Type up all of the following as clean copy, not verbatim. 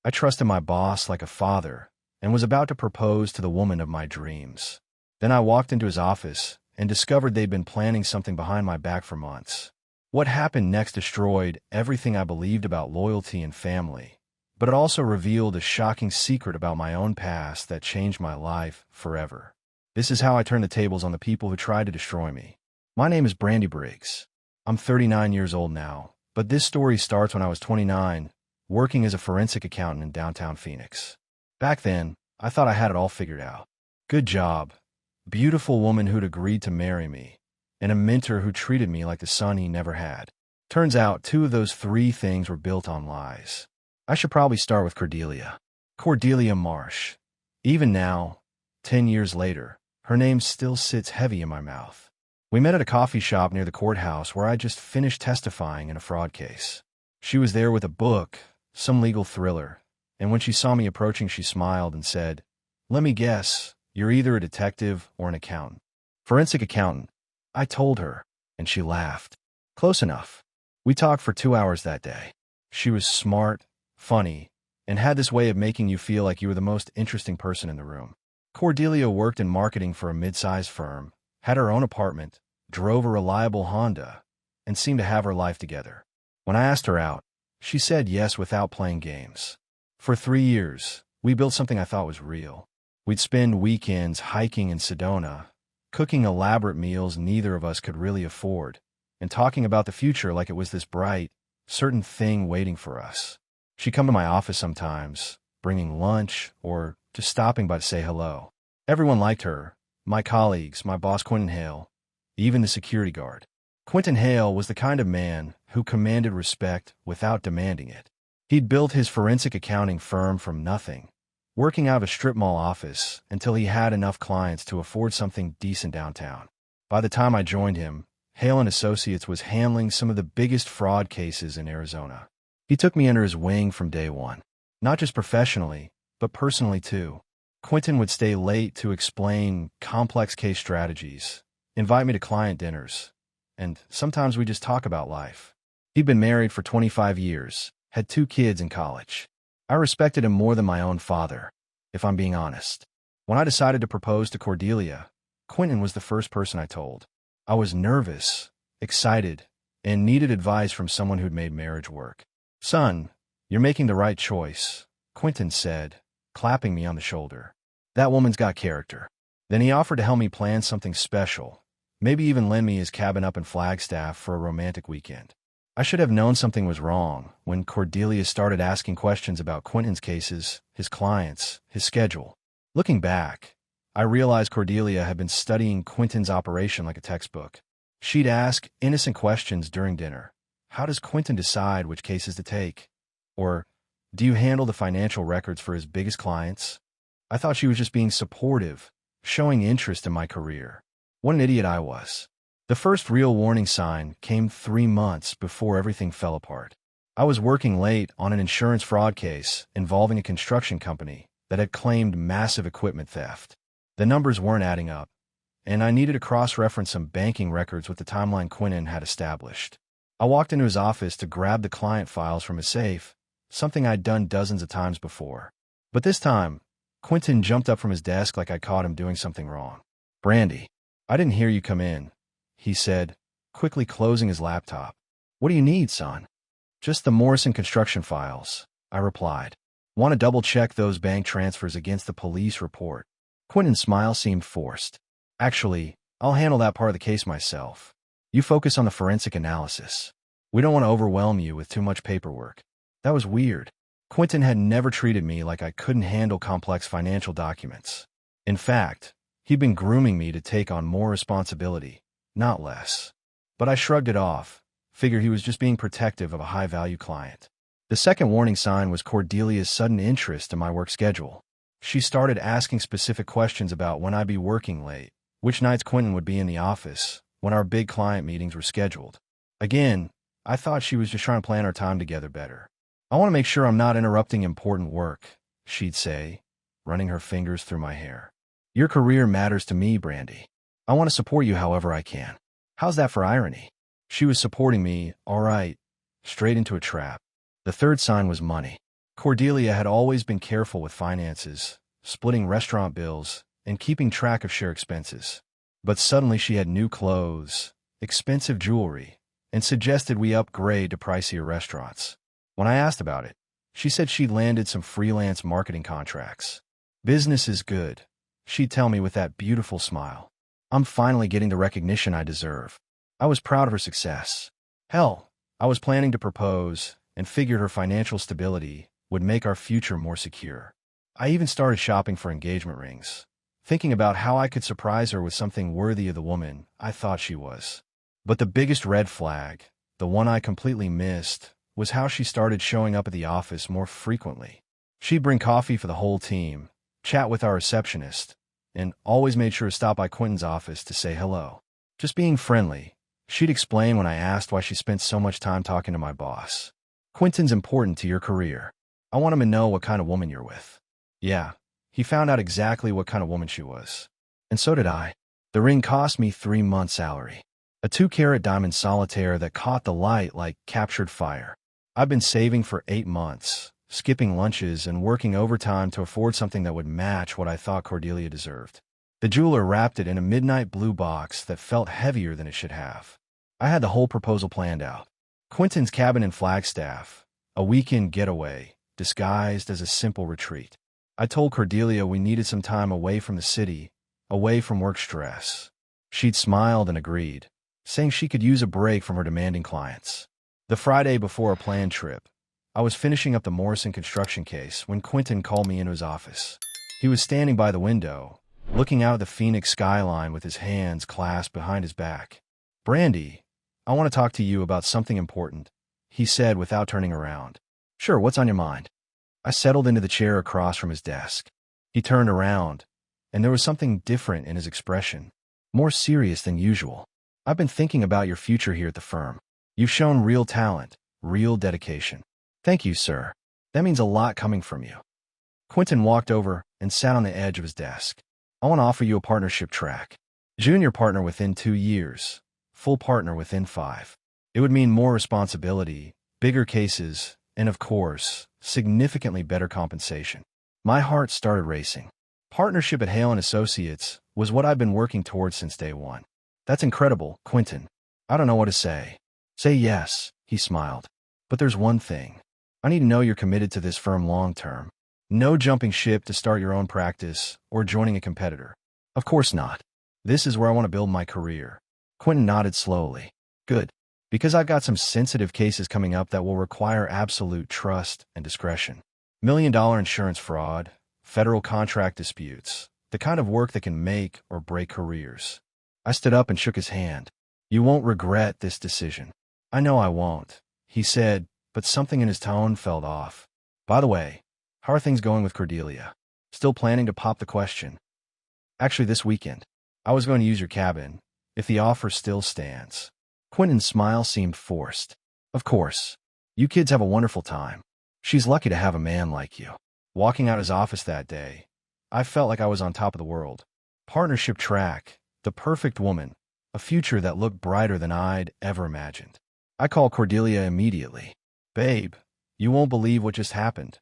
I trusted my boss like a father and was about to propose to the woman of my dreams. Then I walked into his office and discovered they'd been planning something behind my back for months. What happened next destroyed everything I believed about loyalty and family, but it also revealed a shocking secret about my own past that changed my life forever. This is how I turned the tables on the people who tried to destroy me. My name is Brandy Briggs. I'm 39 years old now, but this story starts when I was 29, working as a forensic accountant in downtown Phoenix. Back then, I thought I had it all figured out. Good job, beautiful woman who'd agreed to marry me, and a mentor who treated me like the son he never had. Turns out 2 of those 3 things were built on lies. I should probably start with Cordelia. Cordelia Marsh. Even now, 10 years later, her name still sits heavy in my mouth. We met at a coffee shop near the courthouse where I just finished testifying in a fraud case. She was there with a book, some legal thriller, and when she saw me approaching, she smiled and said, "Let me guess, you're either a detective or an accountant." "Forensic accountant," I told her, and she laughed. Close enough. We talked for 2 hours that day. She was smart, funny, and had this way of making you feel like you were the most interesting person in the room. Cordelia worked in marketing for a mid-sized firm, had her own apartment, drove a reliable Honda, and seemed to have her life together. When I asked her out, she said yes without playing games. For 3 years, we built something I thought was real. We'd spend weekends hiking in Sedona, cooking elaborate meals neither of us could really afford, and talking about the future like it was this bright, certain thing waiting for us. She'd come to my office sometimes, bringing lunch or just stopping by to say hello. Everyone liked her, my colleagues, my boss Quentin Hale, even the security guard. Quentin Hale was the kind of man who commanded respect without demanding it. He'd built his forensic accounting firm from nothing, working out of a strip mall office until he had enough clients to afford something decent downtown. By the time I joined him, Hale & Associates was handling some of the biggest fraud cases in Arizona. He took me under his wing from day one, not just professionally, but personally too. Quentin would stay late to explain complex case strategies, invite me to client dinners, and sometimes we just talk about life. He'd been married for 25 years, had 2 kids in college. I respected him more than my own father, if I'm being honest. When I decided to propose to Cordelia, Quentin was the first person I told. I was nervous, excited, and needed advice from someone who'd made marriage work. "Son, you're making the right choice," Quentin said, clapping me on the shoulder. "That woman's got character." Then he offered to help me plan something special, maybe even lend me his cabin up in Flagstaff for a romantic weekend. I should have known something was wrong when Cordelia started asking questions about Quentin's cases, his clients, his schedule. Looking back, I realized Cordelia had been studying Quentin's operation like a textbook. She'd ask innocent questions during dinner. How does Quentin decide which cases to take? Or, do you handle the financial records for his biggest clients? I thought she was just being supportive, showing interest in my career. What an idiot I was. The first real warning sign came 3 months before everything fell apart. I was working late on an insurance fraud case involving a construction company that had claimed massive equipment theft. The numbers weren't adding up, and I needed to cross-reference some banking records with the timeline Quentin had established. I walked into his office to grab the client files from his safe, something I'd done dozens of times before. But this time, Quentin jumped up from his desk like I caught him doing something wrong. "Brandy, I didn't hear you come in," he said, quickly closing his laptop. "What do you need, son?" "Just the Morrison construction files," I replied. "Want to double-check those bank transfers against the police report." Quentin's smile seemed forced. "Actually, I'll handle that part of the case myself. You focus on the forensic analysis. We don't want to overwhelm you with too much paperwork." That was weird. Quentin had never treated me like I couldn't handle complex financial documents. In fact, he'd been grooming me to take on more responsibility, not less. But I shrugged it off, figured he was just being protective of a high-value client. The second warning sign was Cordelia's sudden interest in my work schedule. She started asking specific questions about when I'd be working late, which nights Quentin would be in the office, when our big client meetings were scheduled. Again, I thought she was just trying to plan our time together better. "I want to make sure I'm not interrupting important work," she'd say, running her fingers through my hair. "Your career matters to me, Brandy. I want to support you however I can." How's that for irony? She was supporting me, all right, straight into a trap. The third sign was money. Cordelia had always been careful with finances, splitting restaurant bills, and keeping track of shared expenses. But suddenly she had new clothes, expensive jewelry, and suggested we upgrade to pricier restaurants. When I asked about it, she said she'd landed some freelance marketing contracts. Business is good, she'd tell me with that beautiful smile. I'm finally getting the recognition I deserve. I was proud of her success. Hell, I was planning to propose and figured her financial stability would make our future more secure. I even started shopping for engagement rings, thinking about how I could surprise her with something worthy of the woman I thought she was. But the biggest red flag, the one I completely missed, was how she started showing up at the office more frequently. She'd bring coffee for the whole team, chat with our receptionist, and always made sure to stop by Quentin's office to say hello. Just being friendly, she'd explain when I asked why she spent so much time talking to my boss. Quentin's important to your career. I want him to know what kind of woman you're with. Yeah, he found out exactly what kind of woman she was. And so did I. The ring cost me 3 months' salary. A 2-carat diamond solitaire that caught the light like captured fire. I've been saving for 8 months, skipping lunches and working overtime to afford something that would match what I thought Cordelia deserved. The jeweler wrapped it in a midnight blue box that felt heavier than it should have. I had the whole proposal planned out. Quentin's cabin in Flagstaff, a weekend getaway, disguised as a simple retreat. I told Cordelia we needed some time away from the city, away from work stress. She'd smiled and agreed, saying she could use a break from her demanding clients. The Friday before a planned trip, I was finishing up the Morrison construction case when Quentin called me into his office. He was standing by the window, looking out at the Phoenix skyline with his hands clasped behind his back. "Brandy, I want to talk to you about something important," he said without turning around. "Sure, what's on your mind?" I settled into the chair across from his desk. He turned around, and there was something different in his expression, more serious than usual. "I've been thinking about your future here at the firm. You've shown real talent, real dedication." "Thank you, sir. That means a lot coming from you." Quentin walked over and sat on the edge of his desk. "I want to offer you a partnership track. Junior partner within 2 years, full partner within 5. It would mean more responsibility, bigger cases, and of course, significantly better compensation." My heart started racing. Partnership at Hale & Associates was what I've been working towards since day one. "That's incredible, Quentin. I don't know what to say." "Say yes," he smiled. "But there's one thing. I need to know you're committed to this firm long term. No jumping ship to start your own practice or joining a competitor." "Of course not. This is where I want to build my career." Quentin nodded slowly. "Good. Because I've got some sensitive cases coming up that will require absolute trust and discretion. $1 million insurance fraud, federal contract disputes, the kind of work that can make or break careers." I stood up and shook his hand. "You won't regret this decision." "I know I won't," he said, but something in his tone felt off. "By the way, how are things going with Cordelia? Still planning to pop the question?" "Actually, this weekend. I was going to use your cabin, if the offer still stands." Quentin's smile seemed forced. "Of course. You kids have a wonderful time. She's lucky to have a man like you." Walking out his office that day, I felt like I was on top of the world. Partnership track, the perfect woman, a future that looked brighter than I'd ever imagined. I called Cordelia immediately. "Babe, you won't believe what just happened,"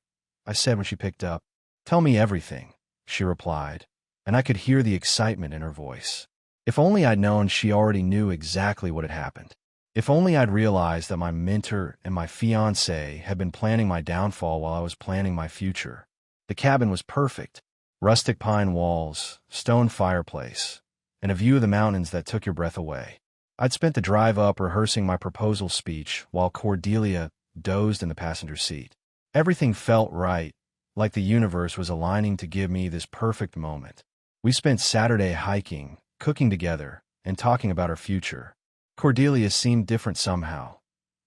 I said when she picked up. "Tell me everything," she replied, and I could hear the excitement in her voice. If only I'd known she already knew exactly what had happened. If only I'd realized that my mentor and my fiancée had been planning my downfall while I was planning my future. The cabin was perfect. Rustic pine walls, stone fireplace, and a view of the mountains that took your breath away. I'd spent the drive up rehearsing my proposal speech while Cordelia dozed in the passenger seat. Everything felt right, like the universe was aligning to give me this perfect moment. We spent Saturday hiking, cooking together, and talking about our future. Cordelia seemed different somehow,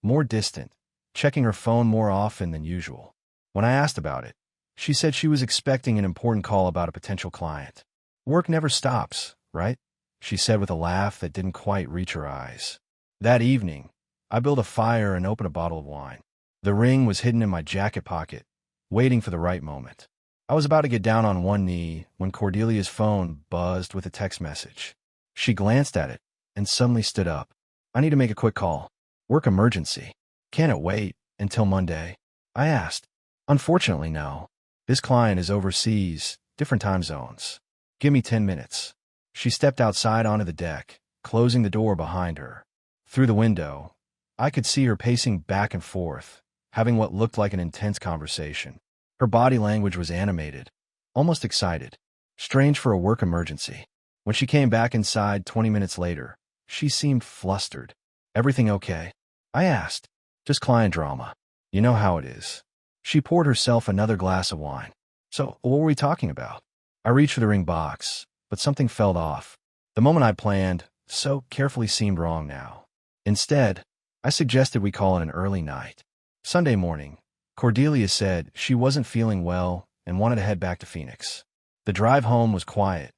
more distant, checking her phone more often than usual. When I asked about it, she said she was expecting an important call about a potential client. "Work never stops, right?" she said with a laugh that didn't quite reach her eyes. That evening, I built a fire and opened a bottle of wine. The ring was hidden in my jacket pocket, waiting for the right moment. I was about to get down on one knee when Cordelia's phone buzzed with a text message. She glanced at it and suddenly stood up. "I need to make a quick call. Work emergency. Can it wait until Monday?" I asked. Unfortunately, no. This client is overseas, different time zones. Give me 10 minutes. She stepped outside onto the deck, closing the door behind her. Through the window, I could see her pacing back and forth, having what looked like an intense conversation. Her body language was animated, almost excited. Strange for a work emergency. When she came back inside 20 minutes later, she seemed flustered. Everything okay? I asked. Just client drama. You know how it is. She poured herself another glass of wine. So, what were we talking about? I reached for the ring box, but something fell off. The moment I planned so carefully seemed wrong now. Instead, I suggested we call it an early night. Sunday morning, Cordelia said she wasn't feeling well and wanted to head back to Phoenix. The drive home was quiet,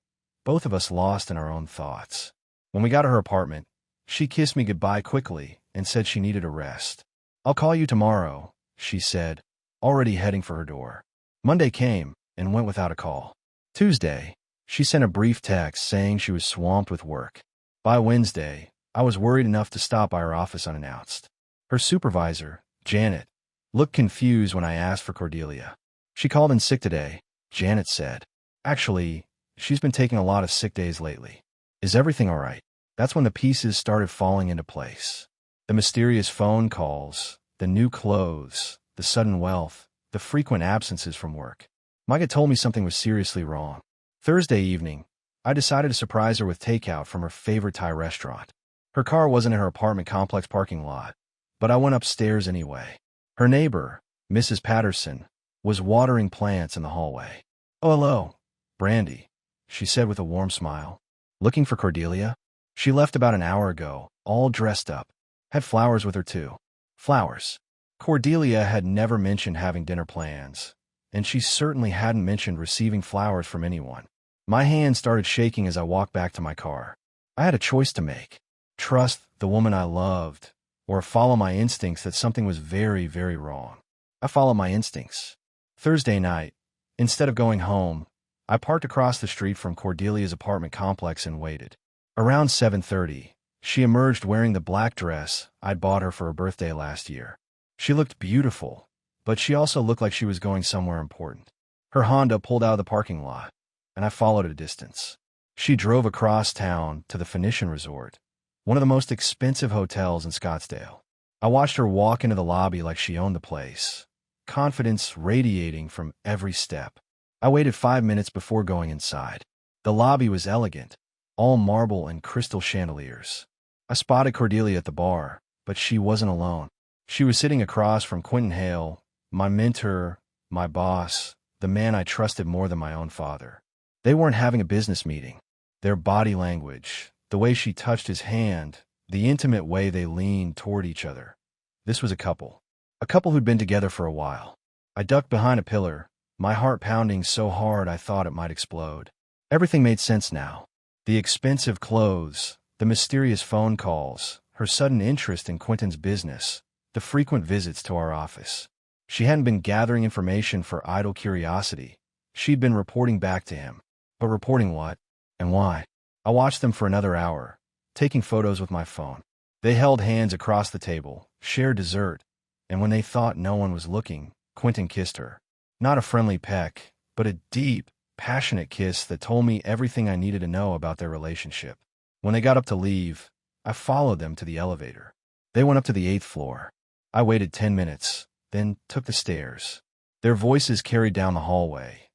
both of us lost in our own thoughts. When we got to her apartment, she kissed me goodbye quickly and said she needed a rest. I'll call you tomorrow, she said, already heading for her door. Monday came and went without a call. Tuesday, she sent a brief text saying she was swamped with work. By Wednesday, I was worried enough to stop by her office unannounced. Her supervisor, Janet, looked confused when I asked for Cordelia. She called in sick today, Janet said. Actually, she's been taking a lot of sick days lately. Is everything all right? That's when the pieces started falling into place. The mysterious phone calls, the new clothes, the sudden wealth, the frequent absences from work. Micah told me something was seriously wrong. Thursday evening, I decided to surprise her with takeout from her favorite Thai restaurant. Her car wasn't in her apartment complex parking lot, but I went upstairs anyway. Her neighbor, Mrs. Patterson, was watering plants in the hallway. Oh, hello, Brandy, she said with a warm smile. Looking for Cordelia? She left about an hour ago, all dressed up. Had flowers with her too. Flowers. Cordelia had never mentioned having dinner plans, and she certainly hadn't mentioned receiving flowers from anyone. My hand started shaking as I walked back to my car. I had a choice to make. Trust the woman I loved, or follow my instincts that something was very, very wrong. I followed my instincts. Thursday night, instead of going home, I parked across the street from Cordelia's apartment complex and waited. Around 7:30, she emerged wearing the black dress I'd bought her for her birthday last year. She looked beautiful, but she also looked like she was going somewhere important. Her Honda pulled out of the parking lot, and I followed at a distance. She drove across town to the Phoenician Resort, one of the most expensive hotels in Scottsdale. I watched her walk into the lobby like she owned the place, confidence radiating from every step. I waited 5 minutes before going inside. The lobby was elegant, all marble and crystal chandeliers. I spotted Cordelia at the bar, but she wasn't alone. She was sitting across from Quentin Hale, my mentor, my boss, the man I trusted more than my own father. They weren't having a business meeting. Their body language, the way she touched his hand, the intimate way they leaned toward each other. This was a couple who'd been together for a while. I ducked behind a pillar, my heart pounding so hard I thought it might explode. Everything made sense now. The expensive clothes, the mysterious phone calls, her sudden interest in Quentin's business, the frequent visits to our office. She hadn't been gathering information for idle curiosity. She'd been reporting back to him. But reporting what? And why? I watched them for another hour, taking photos with my phone. They held hands across the table, shared dessert, and when they thought no one was looking, Quentin kissed her. Not a friendly peck, but a deep, passionate kiss that told me everything I needed to know about their relationship. When they got up to leave, I followed them to the elevator. They went up to the 8th floor. I waited 10 minutes, then took the stairs. Their voices carried down the hallway.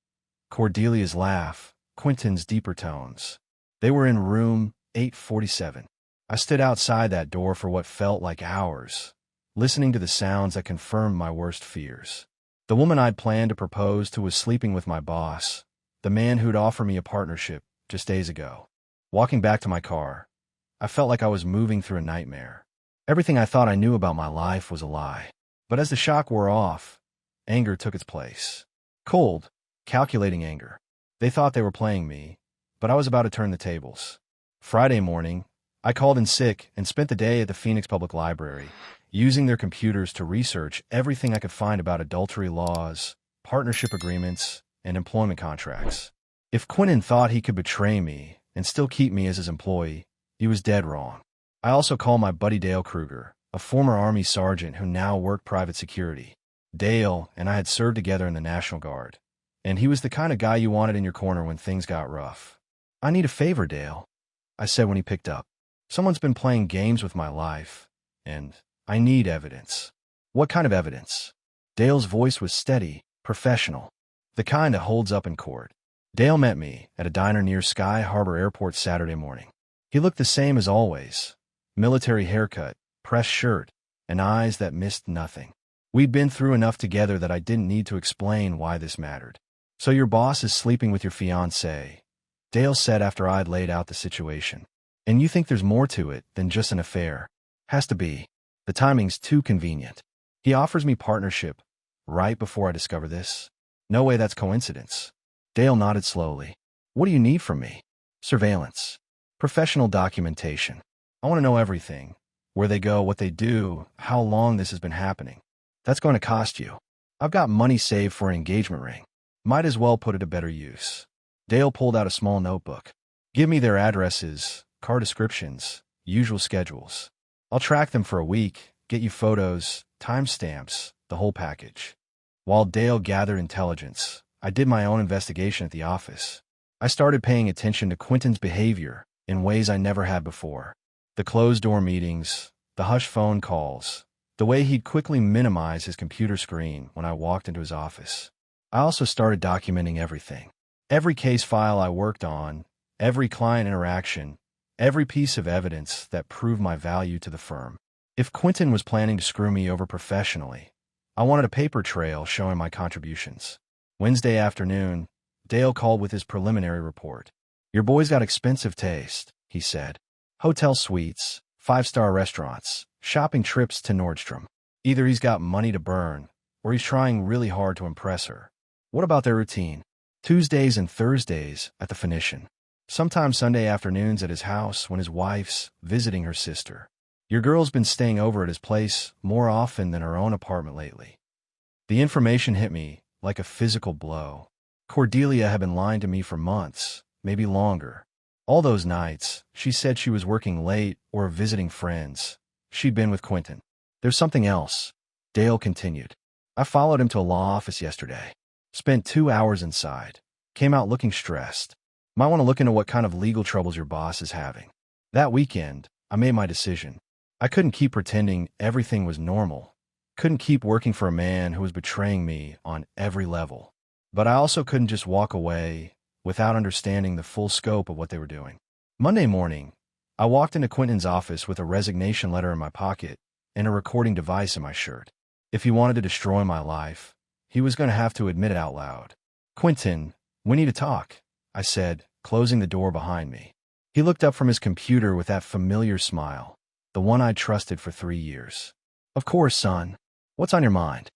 Cordelia's laugh, Quentin's deeper tones. They were in room 847. I stood outside that door for what felt like hours, listening to the sounds that confirmed my worst fears. The woman I'd planned to propose to was sleeping with my boss, the man who'd offered me a partnership just days ago. Walking back to my car, I felt like I was moving through a nightmare. Everything I thought I knew about my life was a lie. But as the shock wore off, anger took its place. Cold, calculating anger. They thought they were playing me, but I was about to turn the tables. Friday morning, I called in sick and spent the day at the Phoenix Public Library, using their computers to research everything I could find about adultery laws, partnership agreements, and employment contracts. If Quentin thought he could betray me and still keep me as his employee, he was dead wrong. I also called my buddy Dale Kruger, a former Army sergeant who now worked private security. Dale and I had served together in the National Guard, and he was the kind of guy you wanted in your corner when things got rough. "I need a favor, Dale," I said when he picked up. "Someone's been playing games with my life, and I need evidence." "What kind of evidence?" Dale's voice was steady, professional, the kind that holds up in court. Dale met me at a diner near Sky Harbor Airport Saturday morning. He looked the same as always: military haircut, pressed shirt, and eyes that missed nothing. We'd been through enough together that I didn't need to explain why this mattered. "So your boss is sleeping with your fiancée," Dale said after I'd laid out the situation. "And you think there's more to it than just an affair?" "Has to be. The timing's too convenient. He offers me partnership right before I discover this. No way that's coincidence." Dale nodded slowly. "What do you need from me?" "Surveillance. Professional documentation. I want to know everything. Where they go, what they do, how long this has been happening. That's going to cost you. I've got money saved for an engagement ring. Might as well put it to better use." Dale pulled out a small notebook. "Give me their addresses, car descriptions, usual schedules. I'll track them for a week, get you photos, timestamps, the whole package." While Dale gathered intelligence, I did my own investigation at the office. I started paying attention to Quentin's behavior in ways I never had before. The closed-door meetings, the hush phone calls, the way he'd quickly minimize his computer screen when I walked into his office. I also started documenting everything. Every case file I worked on, every client interaction, every piece of evidence that proved my value to the firm. If Quentin was planning to screw me over professionally, I wanted a paper trail showing my contributions. Wednesday afternoon, Dale called with his preliminary report. "Your boy's got expensive taste," he said. "Hotel suites, five-star restaurants, shopping trips to Nordstrom. Either he's got money to burn, or he's trying really hard to impress her." "What about their routine?" "Tuesdays and Thursdays at the Phoenician. Sometimes Sunday afternoons at his house when his wife's visiting her sister. Your girl's been staying over at his place more often than her own apartment lately." The information hit me like a physical blow. Cordelia had been lying to me for months, maybe longer. All those nights, she said she was working late or visiting friends. She'd been with Quentin. "There's something else," Dale continued. "I followed him to a law office yesterday. Spent 2 hours inside. Came out looking stressed. Might want to look into what kind of legal troubles your boss is having." That weekend, I made my decision. I couldn't keep pretending everything was normal. Couldn't keep working for a man who was betraying me on every level. But I also couldn't just walk away without understanding the full scope of what they were doing. Monday morning, I walked into Quentin's office with a resignation letter in my pocket and a recording device in my shirt. If he wanted to destroy my life, he was going to have to admit it out loud. "Quentin, we need to talk," I said, closing the door behind me. He looked up from his computer with that familiar smile, the one I'd trusted for 3 years. "Of course, son. What's on your mind?"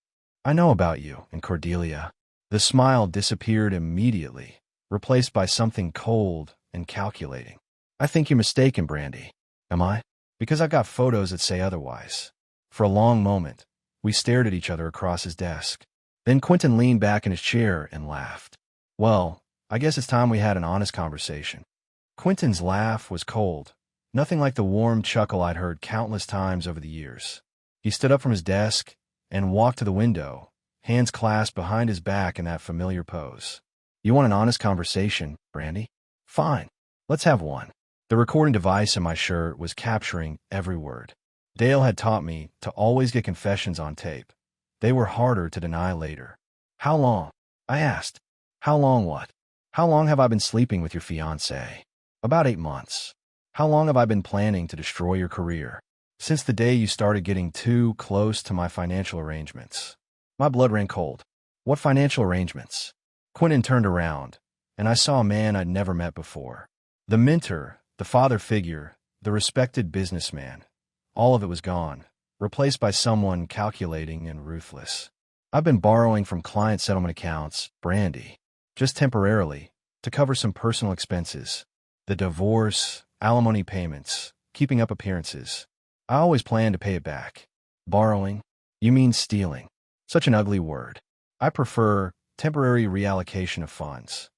"I know about you and Cordelia." The smile disappeared immediately, replaced by something cold and calculating. "I think you're mistaken, Brandy." "Am I?" "Because I've got photos that say otherwise." For a long moment, we stared at each other across his desk. Then Quentin leaned back in his chair and laughed. "Well, I guess it's time we had an honest conversation." Quentin's laugh was cold, nothing like the warm chuckle I'd heard countless times over the years. He stood up from his desk and walked to the window, hands clasped behind his back in that familiar pose. "You want an honest conversation, Brandy? Fine. Let's have one." The recording device in my shirt was capturing every word. Dale had taught me to always get confessions on tape. They were harder to deny later. "How long?" I asked. "How long what?" "How long have I been sleeping with your fiancée?" "About 8 months." "How long have I been planning to destroy your career?" "Since the day you started getting too close to my financial arrangements." My blood ran cold. "What financial arrangements?" Quentin turned around, and I saw a man I'd never met before. The mentor, the father figure, the respected businessman. All of it was gone, replaced by someone calculating and ruthless. "I've been borrowing from client settlement accounts, Brandy, just temporarily, to cover some personal expenses. The divorce, alimony payments, keeping up appearances. I always planned to pay it back." "Borrowing? You mean stealing." Such an ugly word. I prefer temporary reallocation of funds.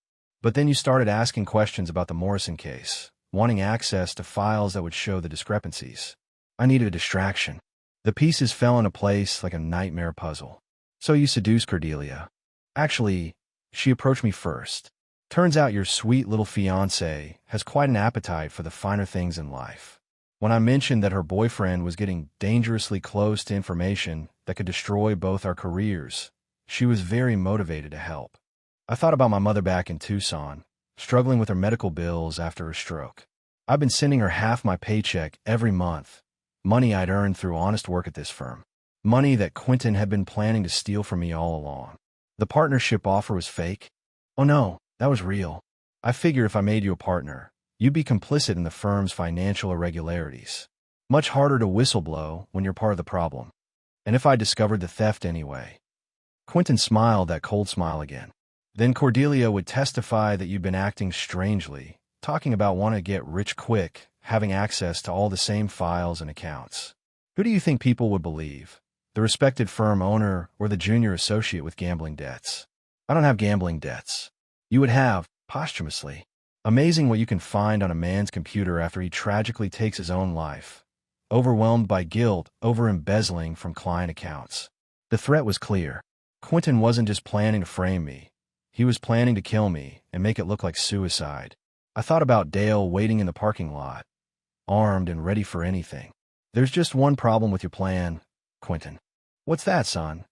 But then you started asking questions about the Morrison case, wanting access to files that would show the discrepancies. I needed a distraction. The pieces fell into place like a nightmare puzzle. So you seduced Cordelia. Actually, she approached me first. Turns out your sweet little fiancée has quite an appetite for the finer things in life. When I mentioned that her boyfriend was getting dangerously close to information that could destroy both our careers, she was very motivated to help. I thought about my mother back in Tucson, struggling with her medical bills after her stroke. I've been sending her half my paycheck every month, money I'd earned through honest work at this firm, money that Quentin had been planning to steal from me all along. The partnership offer was fake? Oh no, that was real. I figured if I made you a partner, you'd be complicit in the firm's financial irregularities. Much harder to whistleblow when you're part of the problem. And if I discovered the theft anyway? Quentin smiled that cold smile again. Then Cordelia would testify that you'd been acting strangely, talking about wanting to get rich quick, having access to all the same files and accounts. Who do you think people would believe? The respected firm owner or the junior associate with gambling debts? I don't have gambling debts. You would have, posthumously. Amazing what you can find on a man's computer after he tragically takes his own life, overwhelmed by guilt over embezzling from client accounts. The threat was clear. Quentin wasn't just planning to frame me. He was planning to kill me and make it look like suicide. I thought about Dale waiting in the parking lot, armed and ready for anything. There's just one problem with your plan, Quentin. What's that, son?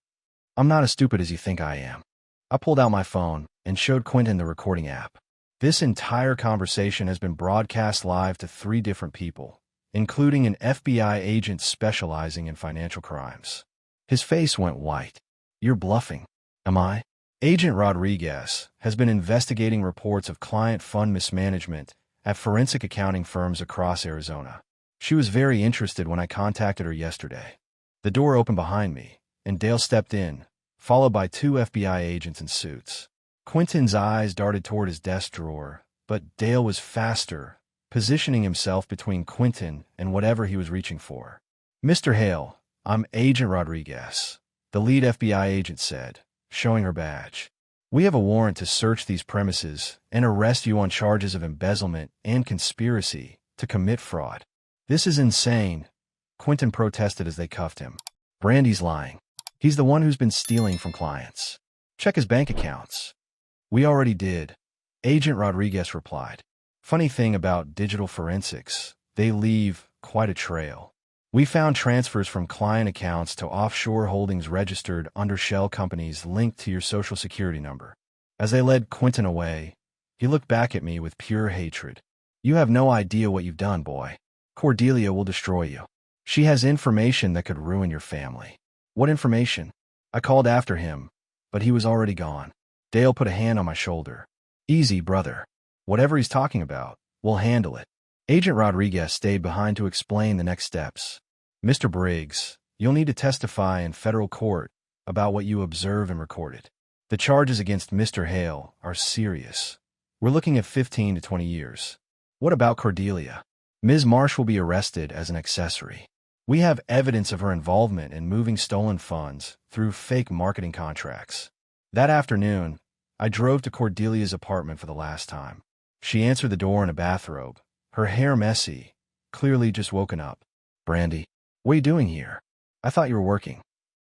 I'm not as stupid as you think I am. I pulled out my phone and showed Quentin the recording app. This entire conversation has been broadcast live to 3 different people, including an FBI agent specializing in financial crimes. His face went white. You're bluffing. Am I? Agent Rodriguez has been investigating reports of client fund mismanagement at forensic accounting firms across Arizona. She was very interested when I contacted her yesterday. The door opened behind me, and Dale stepped in, followed by 2 FBI agents in suits. Quentin's eyes darted toward his desk drawer, but Dale was faster, positioning himself between Quentin and whatever he was reaching for. Mr. Hale, I'm Agent Rodriguez, the lead FBI agent said, showing her badge. We have a warrant to search these premises and arrest you on charges of embezzlement and conspiracy to commit fraud. This is insane, Quentin protested as they cuffed him. Brandy's lying. He's the one who's been stealing from clients. Check his bank accounts. We already did, Agent Rodriguez replied. Funny thing about digital forensics, they leave quite a trail. We found transfers from client accounts to offshore holdings registered under shell companies linked to your social security number. As they led Quentin away, he looked back at me with pure hatred. You have no idea what you've done, boy. Cordelia will destroy you. She has information that could ruin your family. What information? I called after him, but he was already gone. Dale put a hand on my shoulder. Easy, brother. Whatever he's talking about, we'll handle it. Agent Rodriguez stayed behind to explain the next steps. Mr. Briggs, you'll need to testify in federal court about what you observed and recorded. The charges against Mr. Hale are serious. We're looking at 15 to 20 years. What about Cordelia? Ms. Marsh will be arrested as an accessory. We have evidence of her involvement in moving stolen funds through fake marketing contracts. That afternoon, I drove to Cordelia's apartment for the last time. She answered the door in a bathrobe, her hair messy, clearly just woken up. Brandy, what are you doing here? I thought you were working.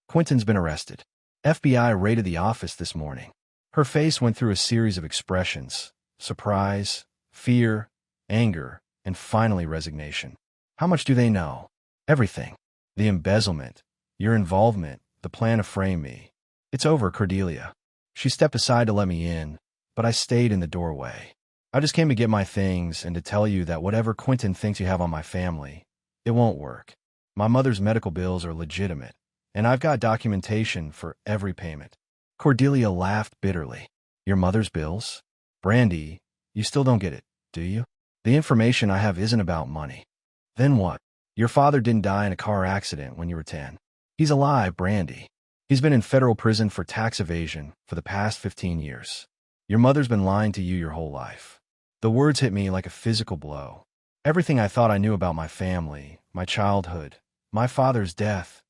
Quentin's been arrested. FBI raided the office this morning. Her face went through a series of expressions: surprise, fear, anger, and finally resignation. How much do they know? Everything. The embezzlement, your involvement, the plan to frame me. It's over, Cordelia. She stepped aside to let me in, but I stayed in the doorway. I just came to get my things and to tell you that whatever Quentin thinks you have on my family, it won't work. My mother's medical bills are legitimate, and I've got documentation for every payment. Cordelia laughed bitterly. Your mother's bills? Brandy, you still don't get it, do you? The information I have isn't about money. Then what? Your father didn't die in a car accident when you were 10. He's alive, Brandy. He's been in federal prison for tax evasion for the past 15 years. Your mother's been lying to you your whole life. The words hit me like a physical blow. Everything I thought I knew about my family, my childhood, my father's death,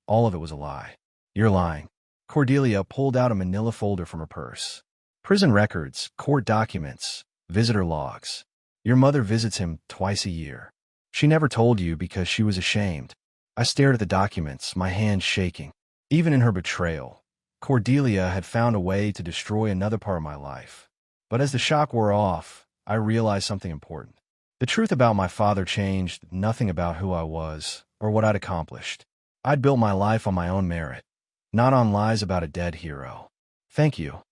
all of it was a lie. You're lying. Cordelia pulled out a manila folder from her purse. Prison records, court documents, visitor logs. Your mother visits him twice a year. She never told you because she was ashamed. I stared at the documents, my hands shaking. Even in her betrayal, Cordelia had found a way to destroy another part of my life. But as the shock wore off, I realized something important. The truth about my father changed nothing about who I was or what I'd accomplished. I'd built my life on my own merit, not on lies about a dead hero. "Thank you,"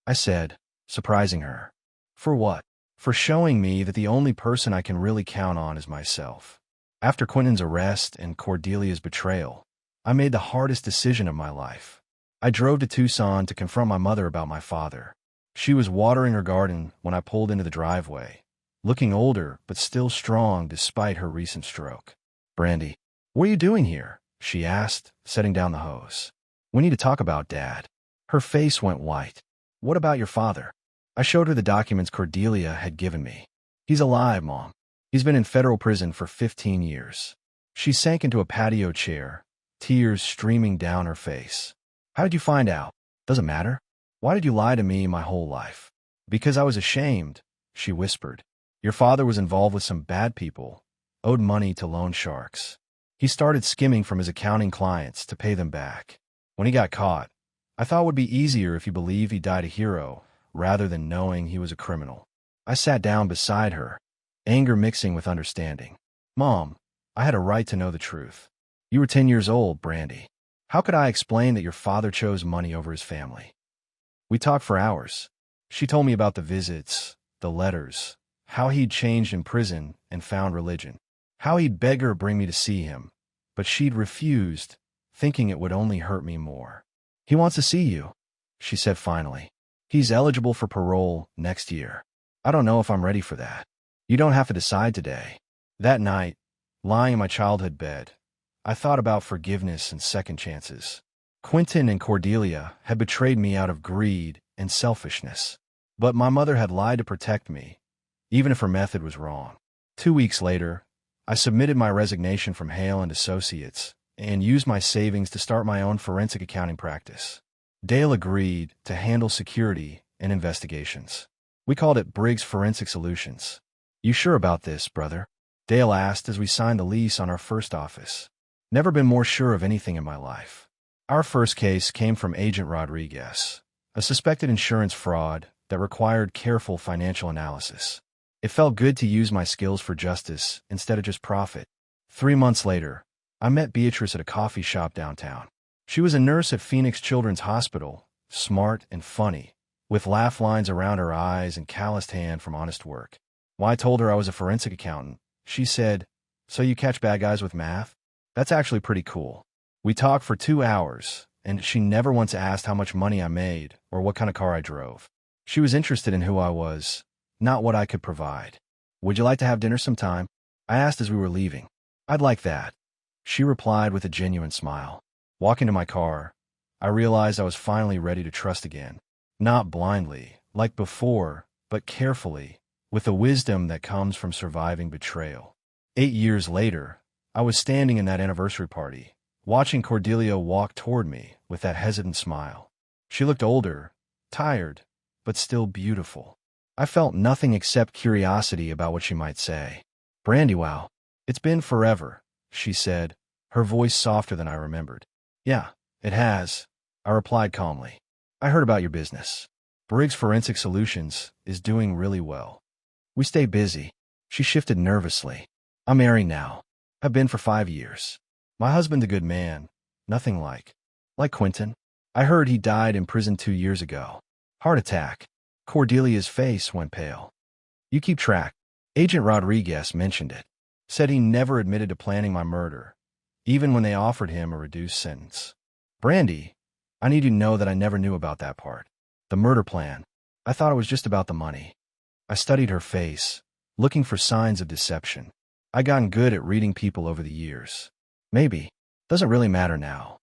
I said, surprising her. "For what?" "For showing me that the only person I can really count on is myself." After Quentin's arrest and Cordelia's betrayal, I made the hardest decision of my life. I drove to Tucson to confront my mother about my father. She was watering her garden when I pulled into the driveway, looking older but still strong despite her recent stroke. "Brandy, what are you doing here?" she asked, setting down the hose. "We need to talk about Dad." Her face went white. "What about your father?" I showed her the documents Cordelia had given me. "He's alive, Mom. He's been in federal prison for 15 years. She sank into a patio chair, tears streaming down her face. "How did you find out?" "Doesn't matter. Why did you lie to me my whole life?" "Because I was ashamed," she whispered. "Your father was involved with some bad people, owed money to loan sharks. He started skimming from his accounting clients to pay them back. When he got caught, I thought it would be easier if he believed he died a hero rather than knowing he was a criminal." I sat down beside her, anger mixing with understanding. "Mom, I had a right to know the truth. You were 10 years old, Brandy. How could I explain that your father chose money over his family?" We talked for hours. She told me about the visits, the letters, how he'd changed in prison and found religion, how he'd beg her to bring me to see him, but she'd refused, thinking it would only hurt me more. "He wants to see you," she said finally. "He's eligible for parole next year. I don't know if I'm ready for that. You don't have to decide today." That night, lying in my childhood bed, I thought about forgiveness and second chances. Quentin and Cordelia had betrayed me out of greed and selfishness. But my mother had lied to protect me, even if her method was wrong. 2 weeks later, I submitted my resignation from Hale and Associates and used my savings to start my own forensic accounting practice. Dale agreed to handle security and investigations. We called it Briggs Forensic Solutions. "You sure about this, brother?" Dale asked as we signed the lease on our first office. Never been more sure of anything in my life. Our first case came from Agent Rodriguez, a suspected insurance fraud that required careful financial analysis. It felt good to use my skills for justice instead of just profit. 3 months later, I met Beatrice at a coffee shop downtown. She was a nurse at Phoenix Children's Hospital, smart and funny, with laugh lines around her eyes and calloused hand from honest work. When I told her I was a forensic accountant, she said, "So you catch bad guys with math? That's actually pretty cool." We talked for 2 hours, and she never once asked how much money I made or what kind of car I drove. She was interested in who I was, not what I could provide. "Would you like to have dinner sometime?" I asked as we were leaving. "I'd like that," she replied with a genuine smile. Walking to my car, I realized I was finally ready to trust again. Not blindly, like before, but carefully, with the wisdom that comes from surviving betrayal. 8 years later, I was standing in that anniversary party, watching Cordelia walk toward me with that hesitant smile. She looked older, tired, but still beautiful. I felt nothing except curiosity about what she might say. "Brandy, wow, it's been forever," she said, her voice softer than I remembered. "Yeah, it has," I replied calmly. "I heard about your business. Briggs Forensic Solutions is doing really well." "We stay busy." She shifted nervously. "I'm married now. I've been for 5 years. My husband's a good man, nothing like Quentin. I heard he died in prison 2 years ago. Heart attack." Cordelia's face went pale. "You keep track." Agent Rodriguez mentioned it. Said he never admitted to planning my murder, even when they offered him a reduced sentence. "Brandy, I need you to know that I never knew about that part. The murder plan. I thought it was just about the money." I studied her face, looking for signs of deception. I'd gotten good at reading people over the years. "Maybe. Doesn't really matter now.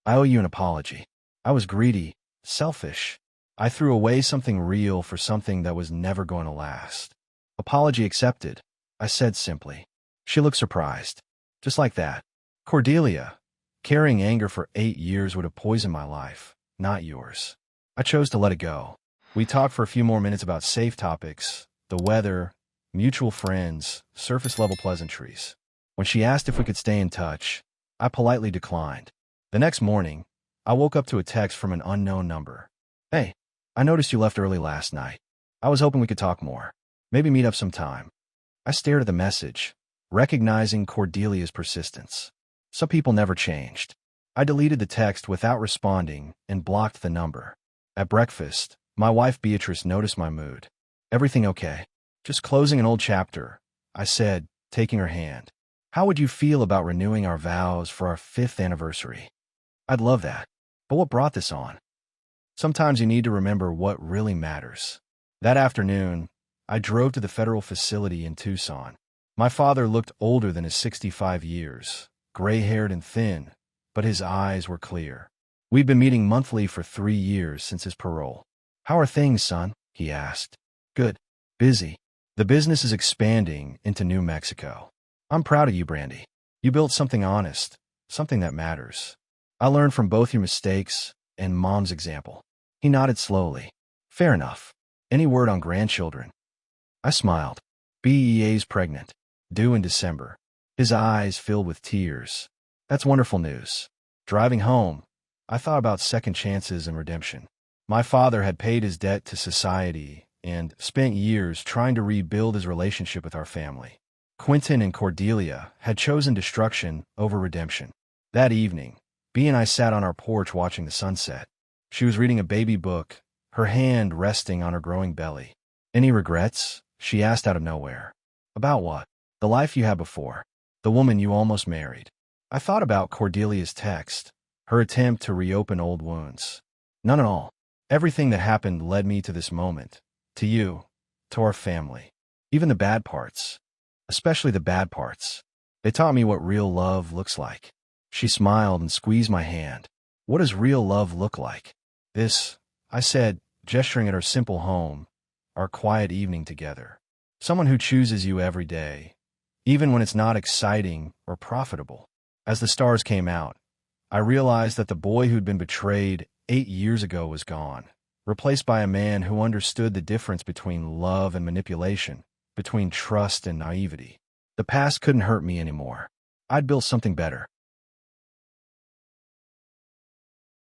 I owe you an apology. I was greedy, selfish. I threw away something real for something that was never going to last." "Apology accepted," I said simply. She looked surprised. Just like that. "Cordelia, carrying anger for 8 years would have poisoned my life, not yours." I chose to let it go. We talked for a few more minutes about safe topics, the weather, mutual friends, surface-level pleasantries. When she asked if we could stay in touch, I politely declined. The next morning, I woke up to a text from an unknown number. Hey, I noticed you left early last night. I was hoping we could talk more. Maybe meet up sometime. I stared at the message, recognizing Cordelia's persistence. Some people never changed. I deleted the text without responding and blocked the number. At breakfast, my wife Beatrice noticed my mood. Everything okay? Just closing an old chapter, I said, taking her hand. How would you feel about renewing our vows for our 5th anniversary? I'd love that. But what brought this on? Sometimes you need to remember what really matters. That afternoon, I drove to the federal facility in Tucson. My father looked older than his 65 years, gray-haired and thin, but his eyes were clear. We'd been meeting monthly for 3 years since his parole. How are things, son? He asked. Good. Busy. The business is expanding into New Mexico. I'm proud of you, Brandy. You built something honest, something that matters. I learned from both your mistakes and Mom's example. He nodded slowly. Fair enough. Any word on grandchildren? I smiled. BEA's pregnant, due in December. His eyes filled with tears. That's wonderful news. Driving home, I thought about second chances and redemption. My father had paid his debt to society and spent years trying to rebuild his relationship with our family. Quentin and Cordelia had chosen destruction over redemption. That evening, Bea and I sat on our porch watching the sunset. She was reading a baby book, her hand resting on her growing belly. Any regrets? She asked out of nowhere. About what? The life you had before. The woman you almost married. I thought about Cordelia's text, her attempt to reopen old wounds. None at all. Everything that happened led me to this moment. To you. To our family. Even the bad parts. Especially the bad parts. They taught me what real love looks like. She smiled and squeezed my hand. What does real love look like? This, I said, gesturing at our simple home, our quiet evening together. Someone who chooses you every day, even when it's not exciting or profitable. As the stars came out, I realized that the boy who'd been betrayed 8 years ago was gone, replaced by a man who understood the difference between love and manipulation, between trust and naivety. The past couldn't hurt me anymore. I'd built something better.